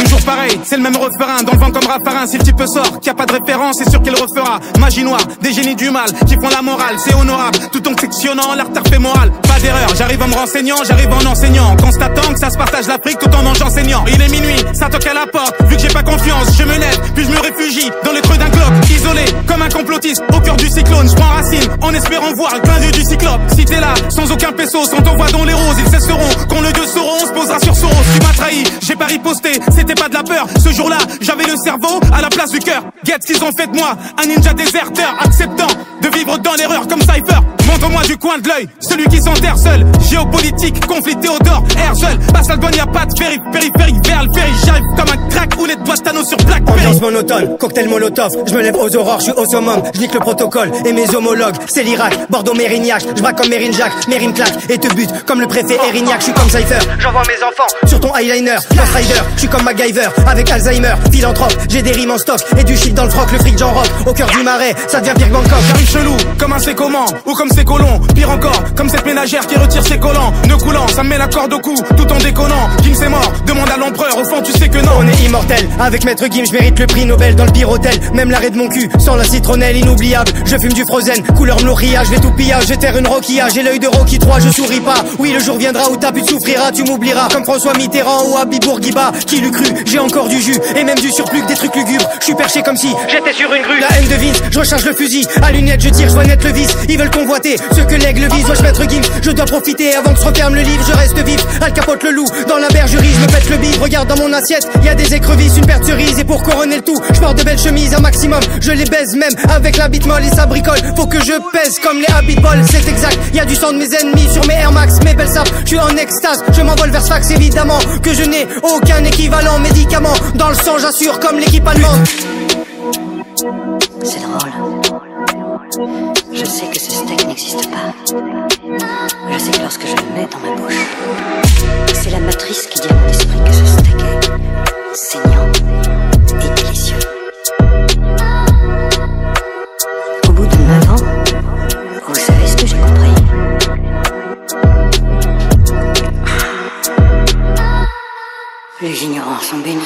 Toujours pareil, c'est le même refrain, dans le vent comme Raffarin. Si le type sort, qu'il n'y a pas de référence, c'est sûr qu'il refera. Magie noire, des génies du mal, qui font la morale, c'est honorable. Tout en sectionnant, leur fait moral. Pas d'erreur, j'arrive en me renseignant, j'arrive en enseignant. Constatant que ça se partage l'Afrique tout en mangeant saignant. Il est minuit, ça toque à la porte, vu que j'ai pas confiance, je me lève, puis je me réfugie dans les creux d'un globe. Isolé, comme un complotiste, au cœur du cyclone, je prends racine, en espérant voir le clin d'œil du cyclope. Si t'es là, sans aucun peso, sans t'envoi dans les roses, ils cesseront, qu'on le dieu sauront, on se posera sur Soros. Tu m'as trahi, j'ai pas riposté, c'était pas de la peur. Ce jour-là, j'avais le cerveau à la place du cœur. Get ce qu'ils ont fait de moi, un ninja déserteur, acceptant de vivre dans l'erreur comme Cypher. Montre-moi du coin de l'œil, celui qui s'enterre seul. Géopolitique, conflit Théodore, Herzl. Passe à douane, y'a pas de périphérique vers le ferry. J'arrive comme un crack ou les doigts de Thanos sur Blackberry. Ambiance monotone, cocktail molotov. Je me lève aux aurores, je suis au summum. Je nique le protocole et mes homologues. C'est l'Irak, Bordeaux, Mérignac. Je braque comme Mérine Jacques, Mérine claque et te bute comme le préfet Erignac. Je suis comme Cypher, j'envoie mes enfants sur ton eyeliner. Ghost Rider, je suis comme MacGyver avec Alzheimer. Philanthrope, j'ai des rimes en stock et du shit dans le froc. Le fric j'en rock, au cœur du marais, ça devient pire que Bangkok. J'arrive chelou, comme un c'est comment, ou comme c'est colons. Pire encore, comme cette ménagère qui retire ses collants. Ne coulant, ça me met la corde au cou, tout en déconnant. Kim c'est mort, demande à l'empereur, au fond tu sais que non. On est immortel, avec Maître Gim, je mérite le prix Nobel dans le pire hôtel. Même l'arrêt de mon cul, sans la citronnelle inoubliable. Je fume du Frozen, couleur Mloria, je vais tout pillage. Je vais faire une Roquilla, j'ai l'œil de Rocky 3, je souris pas. Oui le jour viendra où ta pute souffrira, tu m'oublieras. Comme François Mitterrand ou Habib Bourguiba. Qui l'eût cru, j'ai encore du jus, et même du surplus que des trucs lugubres. Je suis perché comme si j'étais sur une grue. La haine de Vince, je recharge le fusil. À lunettes, je tire, je vois net le vice. Ils veulent convoiter ce que l'aigle vise. Dois-je mettre Gims, je dois profiter avant que se referme le livre. Je reste vif, Al Capote le loup. Dans la bergerie, je me pète le bide. Regarde dans mon assiette, y a des écrevisses, une paire de cerises. Et pour couronner le tout, je porte de belles chemises un maximum. Je les baise même avec la bite molle et ça bricole. Faut que je pèse comme les habits de bol, c'est exact. Y a du sang de mes ennemis sur mes Air Max, mes belles sapes. Je suis en extase, je m'envole vers Sfax évidemment. Que je n'ai aucun équivalent médicament. Dans le sang, j'assure comme l'équipe allemande. C'est drôle. Je sais que ce steak n'existe pas. Je sais que lorsque je le mets dans ma bouche, c'est la matrice qui dit à mon esprit que ce steak est saignant et délicieux. Au bout de 9 ans, vous savez ce que j'ai compris. Les ignorants sont bénis.